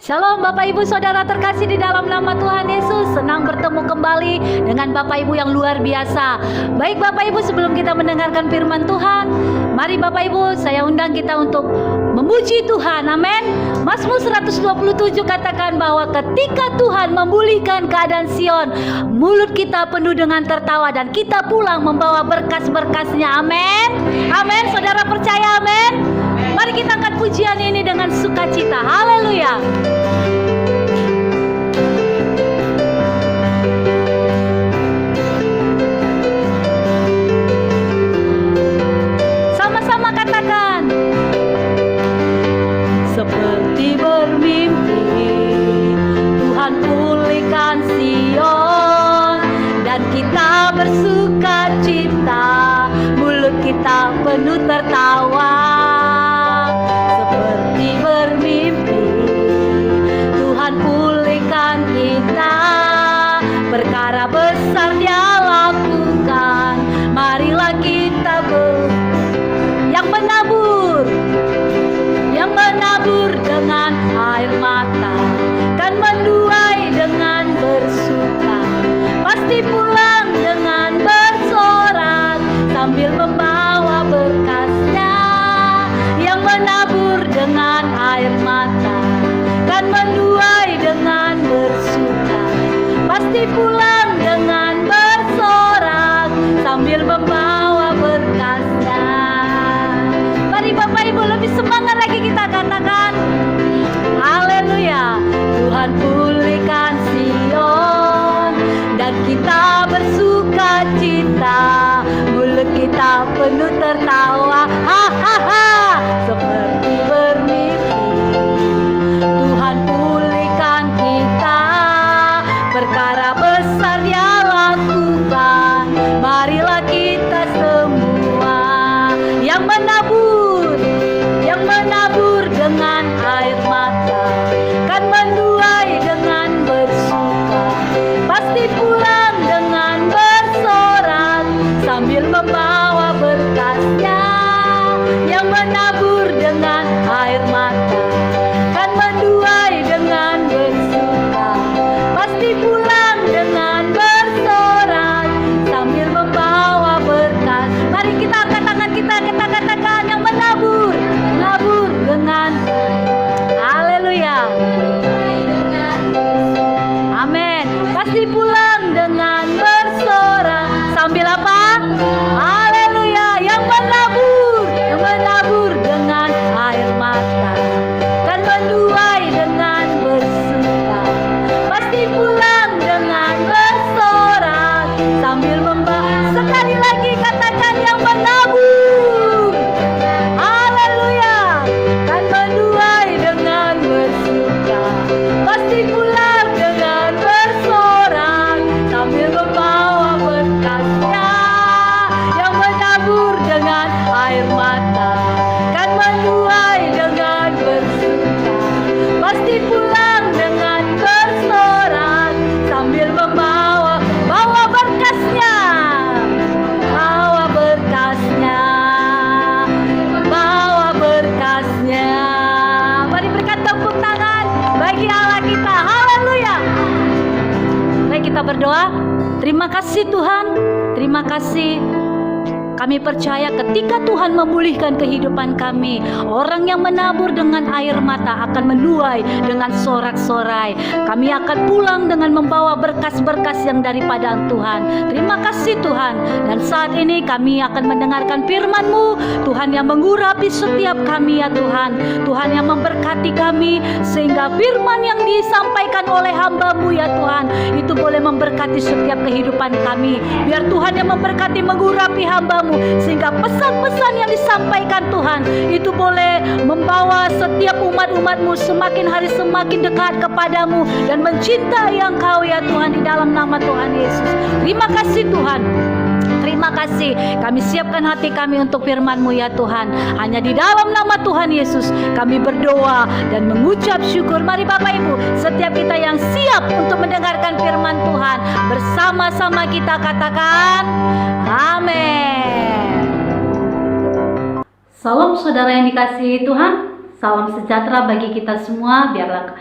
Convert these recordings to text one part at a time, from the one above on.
Shalom Bapak Ibu Saudara terkasih di dalam nama Tuhan Yesus. Senang bertemu kembali dengan Bapak Ibu yang luar biasa. Baik Bapak Ibu, sebelum kita mendengarkan firman Tuhan, mari Bapak Ibu saya undang kita untuk memuji Tuhan. Amin. Mazmur 127 katakan bahwa ketika Tuhan memulihkan keadaan Sion, mulut kita penuh dengan tertawa dan kita pulang membawa berkas-berkasnya. Amin. Amin. Saudara percaya? Amin. Mari kita angkat pujian ini dengan sukacita. Haleluya. Sama-sama katakan. Seperti bermimpi Tuhan pulihkan Sion, dan kita bersuka cita, mulut kita penuh tertawa. Seperti bermimpi Tuhan pulihkan kita, perkara besar Dia lakukan. Marilah kita yang menabur dengan air mata kan menuai dengan bersuka, pasti pulang dengan bersorak sambil membawa berkasnya. Yang menabur dengan air mata kan menuai dengan bersuka, pasti pulang dengan bersorak sambil membawa berkasnya. Mari Bapak Ibu lebih semangat lagi kita katakan haleluya. Tuhan pulihkan Sion dan kita bersuka cita, mulut kita penuh tertawa. Ha ha ha. Seperti bermimpi Tuhan pulihkan kita, perkara besar Dia lakukan. Marilah kita semua yang menabur dengan air mata kan menuai dengan bersuka, pasti pulang dengan bersorak sambil membawa berkasnya. Yang menabur dengan air mata kan menuai dengan bersuka, pasti pulang dengan bersorak sambil membawa berkas. Mari kita angkat tangan kita katakan yang menabur dengan haleluya. Amin. Pasti pulang dengan bersorak sambil apa? Haleluya. Yang menabur dengan air mata dan menuai dengan bersuka, pasti pulang dengan bersorak sambil membawa. Sekali lagi katakan yang menabur. Haleluya. Kan menuai dengan bersuka, pasti pulang dengan bersorak sambil membawa berkasnya. Yang menabur dengan air mata kan menuai dengan bersuka, pasti pulang dengan bersorak sambil membawa berkasnya. Bawa berkasnya. Mari berikan tepuk tangan bagi Allah kita. Haleluya. Baik, kita berdoa. Terima kasih Tuhan. Terima kasih. Kami percaya ketika Tuhan memulihkan kehidupan kami, orang yang menabur dengan air mata akan menuai dengan sorak-sorai. Kami akan pulang dengan membawa berkas-berkas yang daripada Tuhan. Terima kasih Tuhan. Dan saat ini kami akan mendengarkan firman-Mu, Tuhan, yang mengurapi setiap kami ya Tuhan. Tuhan yang memberkati kami sehingga firman yang disampaikan oleh hamba-Mu ya Tuhan, itu boleh memberkati setiap kehidupan kami. Biar Tuhan yang memberkati, mengurapi hamba-Mu, sehingga pesan-pesan yang disampaikan Tuhan itu boleh membawa setiap umat-umat-Mu semakin hari semakin dekat kepadamu dan mencintai Engkau ya Tuhan, di dalam nama Tuhan Yesus. Terima kasih Tuhan. Terima kasih. Kami siapkan hati kami untuk firman-Mu ya Tuhan. Hanya di dalam nama Tuhan Yesus kami berdoa dan mengucap syukur. Mari Bapak Ibu, setiap kita yang siap untuk mendengarkan firman Tuhan, bersama-sama kita katakan amin. Salam saudara yang dikasihi Tuhan. Salam sejahtera bagi kita semua. Biarlah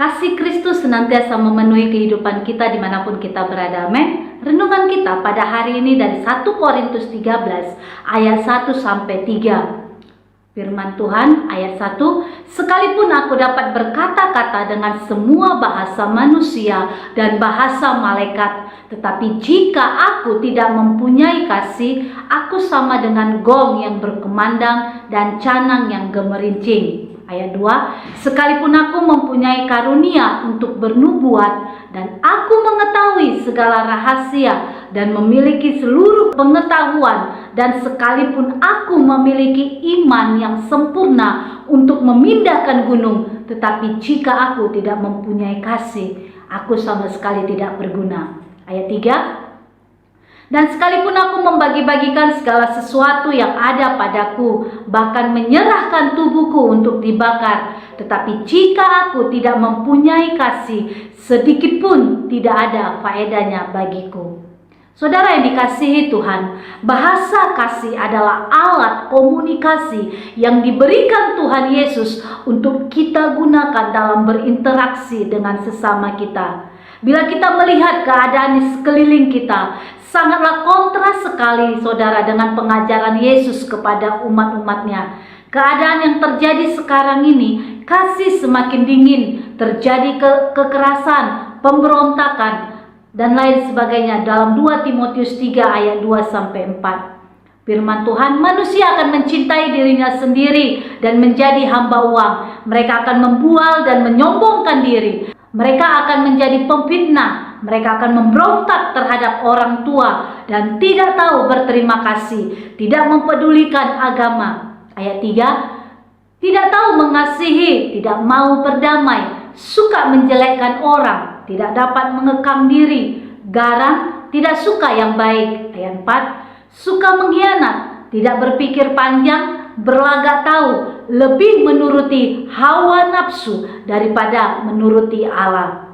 Kasih Kristus senantiasa memenuhi kehidupan kita dimanapun kita berada. Amin. Renungan kita pada hari ini dari 1 Korintus 13 ayat 1 sampai 3. Firman Tuhan ayat 1, sekalipun aku dapat berkata-kata dengan semua bahasa manusia dan bahasa malaikat, tetapi jika aku tidak mempunyai kasih, aku sama dengan gong yang berkumandang dan canang yang gemerincing. Ayat 2, sekalipun aku mempunyai karunia untuk bernubuat dan aku mengetahui segala rahasia dan memiliki seluruh pengetahuan, dan sekalipun aku memiliki iman yang sempurna untuk memindahkan gunung, tetapi jika aku tidak mempunyai kasih, aku sama sekali tidak berguna. Ayat 3, dan sekalipun aku membagi-bagikan segala sesuatu yang ada padaku, bahkan menyerahkan tubuhku untuk dibakar, tetapi jika aku tidak mempunyai kasih, sedikit pun tidak ada faedahnya bagiku. Saudara yang dikasihi Tuhan, bahasa kasih adalah alat komunikasi yang diberikan Tuhan Yesus untuk kita gunakan dalam berinteraksi dengan sesama kita. Bila kita melihat keadaan di sekeliling kita, sangatlah kontras sekali saudara dengan pengajaran Yesus kepada umat-umatnya. Keadaan yang terjadi sekarang ini, kasih semakin dingin, terjadi kekerasan, pemberontakan, dan lain sebagainya dalam 2 Timotius 3 ayat 2-4. Firman Tuhan, manusia akan mencintai dirinya sendiri dan menjadi hamba uang. Mereka akan membual dan menyombongkan diri. Mereka akan menjadi pemfitnah. Mereka akan memberontak terhadap orang tua dan tidak tahu berterima kasih, tidak mempedulikan agama. Ayat 3, tidak tahu mengasihi, tidak mau berdamai, suka menjelekkan orang, tidak dapat mengekang diri, garang, tidak suka yang baik. Ayat 4, suka mengkhianat, tidak berpikir panjang, berlagak tahu, lebih menuruti hawa nafsu daripada menuruti Allah.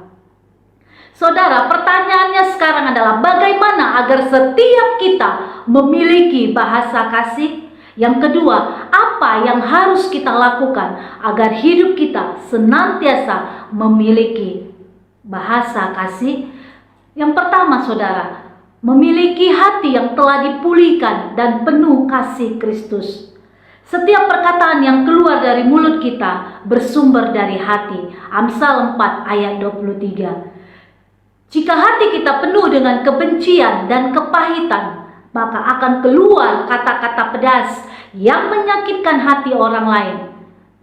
Saudara, pertanyaannya sekarang adalah bagaimana agar setiap kita memiliki bahasa kasih? Yang kedua, apa yang harus kita lakukan agar hidup kita senantiasa memiliki bahasa kasih? Yang pertama, saudara, memiliki hati yang telah dipulihkan dan penuh kasih Kristus. Setiap perkataan yang keluar dari mulut kita bersumber dari hati. Amsal 4 ayat 23. Jika hati kita penuh dengan kebencian dan kepahitan, maka akan keluar kata-kata pedas yang menyakitkan hati orang lain.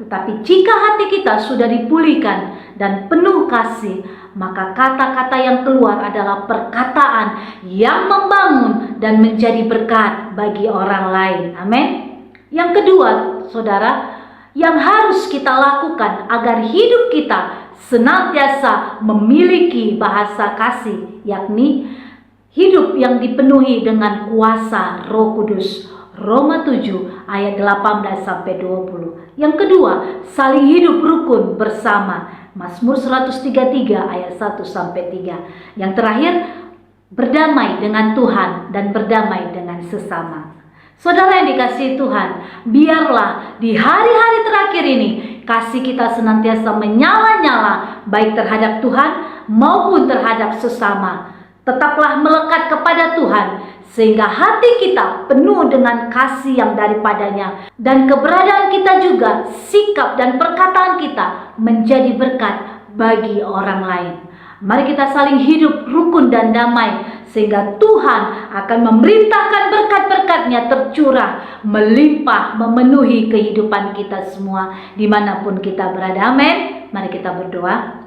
Tetapi jika hati kita sudah dipulihkan dan penuh kasih, maka kata-kata yang keluar adalah perkataan yang membangun dan menjadi berkat bagi orang lain. Amin. Yang kedua, saudara, yang harus kita lakukan agar hidup kita senantiasa memiliki bahasa kasih, yakni hidup yang dipenuhi dengan kuasa Roh Kudus. Roma 7 ayat 18-20. Yang kedua, saling hidup rukun bersama. Mazmur 133 ayat 1-3. Yang terakhir, berdamai dengan Tuhan dan berdamai dengan sesama. Saudara yang dikasihi Tuhan, biarlah di hari-hari terakhir ini kasih kita senantiasa menyala-nyala, baik terhadap Tuhan maupun terhadap sesama. Tetaplah melekat kepada Tuhan, sehingga hati kita penuh dengan kasih yang daripadanya, dan keberadaan kita juga, sikap dan perkataan kita menjadi berkat bagi orang lain. Mari kita saling hidup rukun dan damai, sehingga Tuhan akan memerintahkan berkat-berkat-Nya tercurah, melimpah, memenuhi kehidupan kita semua dimanapun kita berada. Amin. Mari kita berdoa.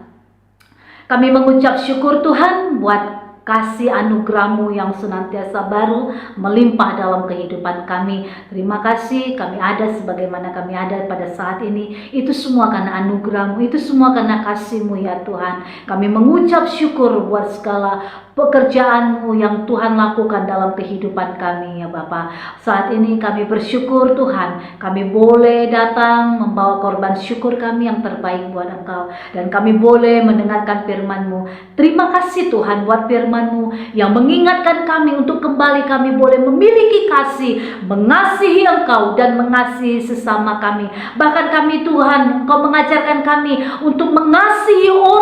Kami mengucap syukur Tuhan buat kasih anugerah-Mu yang senantiasa baru melimpah dalam kehidupan kami. Terima kasih kami ada sebagaimana kami ada pada saat ini. Itu semua karena anugerah-Mu, itu semua karena kasih-Mu ya Tuhan. Kami mengucap syukur buat segala pekerjaan-Mu yang Tuhan lakukan dalam kehidupan kami ya Bapa. Saat ini kami bersyukur Tuhan, kami boleh datang membawa korban syukur kami yang terbaik buat Engkau, dan kami boleh mendengarkan firman-Mu. Terima kasih Tuhan buat firman-Mu yang mengingatkan kami untuk kembali kami boleh memiliki kasih, mengasihi Engkau dan mengasihi sesama kami. Bahkan kami Tuhan, Engkau mengajarkan kami untuk mengasihi orang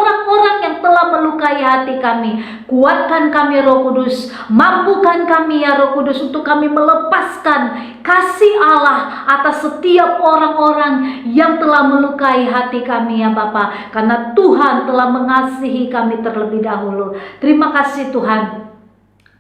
hati kami. Kuatkan kami Roh Kudus, mampukan kami ya Roh Kudus untuk kami melepaskan kasih Allah atas setiap orang-orang yang telah melukai hati kami ya Bapa, karena Tuhan telah mengasihi kami terlebih dahulu. Terima kasih Tuhan.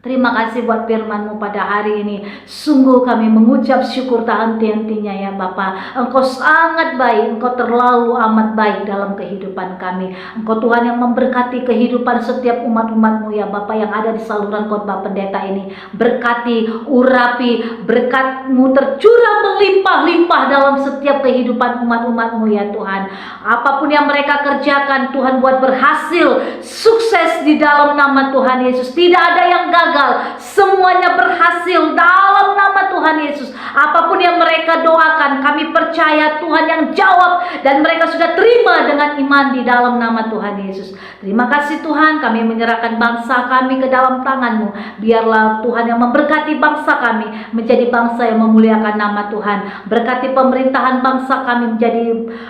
Terima kasih buat firman-Mu pada hari ini. Sungguh kami mengucap syukur tak henti-hentinya ya Bapa. Engkau sangat baik, Engkau terlalu amat baik dalam kehidupan kami. Engkau Tuhan yang memberkati kehidupan setiap umat-umat-Mu ya Bapa yang ada di saluran khotbah pendeta ini. Berkati, urapi, berkat-Mu tercurah melimpah-limpah dalam setiap kehidupan umat-umat-Mu ya Tuhan. Apapun yang mereka kerjakan, Tuhan buat berhasil, sukses di dalam nama Tuhan Yesus. Tidak ada yang gagal, semuanya berhasil dalam nama Tuhan Yesus. Apapun yang mereka doakan, kami percaya Tuhan yang jawab, dan mereka sudah terima dengan iman di dalam nama Tuhan Yesus. Terima kasih Tuhan, kami menyerahkan bangsa kami ke dalam tangan-Mu. Biarlah Tuhan yang memberkati bangsa kami menjadi bangsa yang memuliakan nama Tuhan. Berkati pemerintahan bangsa kami menjadi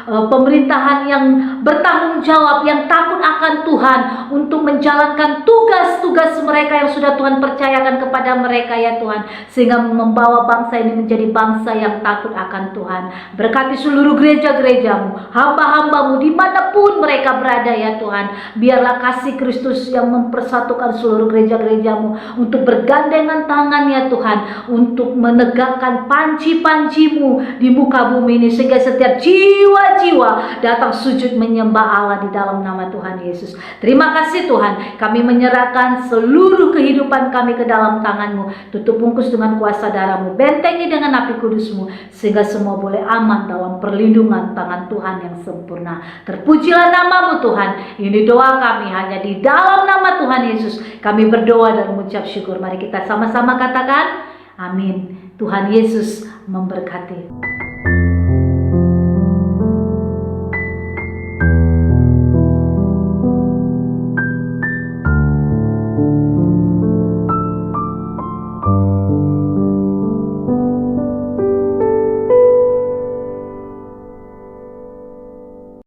pemerintahan yang bertanggung jawab, yang takut akan Tuhan untuk menjalankan tugas-tugas mereka yang sudah Tuhan percayakan kepada mereka ya Tuhan, sehingga membawa bangsa ini menjadi bangsa yang takut akan Tuhan. Berkati seluruh gereja-gereja-Mu, hamba-hamba-Mu dimanapun mereka berada ya Tuhan. Biarlah kasih Kristus yang mempersatukan seluruh gereja-gereja-Mu untuk bergandengan tangan ya Tuhan, untuk menegakkan panji-panji-Mu di muka bumi ini, sehingga setiap jiwa-jiwa datang sujud menyembah Allah di dalam nama Tuhan Yesus. Terima kasih Tuhan, kami menyerahkan seluruh kehidupan kami ke dalam tangan-Mu. Tutup bungkus dengan kuasa darah-Mu, bentengi dengan api kudus-Mu, sehingga semua boleh aman dalam perlindungan tangan Tuhan yang sempurna. Terpujilah nama-Mu Tuhan. Ini doa kami hanya di dalam nama Tuhan Yesus. Kami berdoa dan mengucap syukur. Mari kita sama-sama katakan amin. Tuhan Yesus memberkati.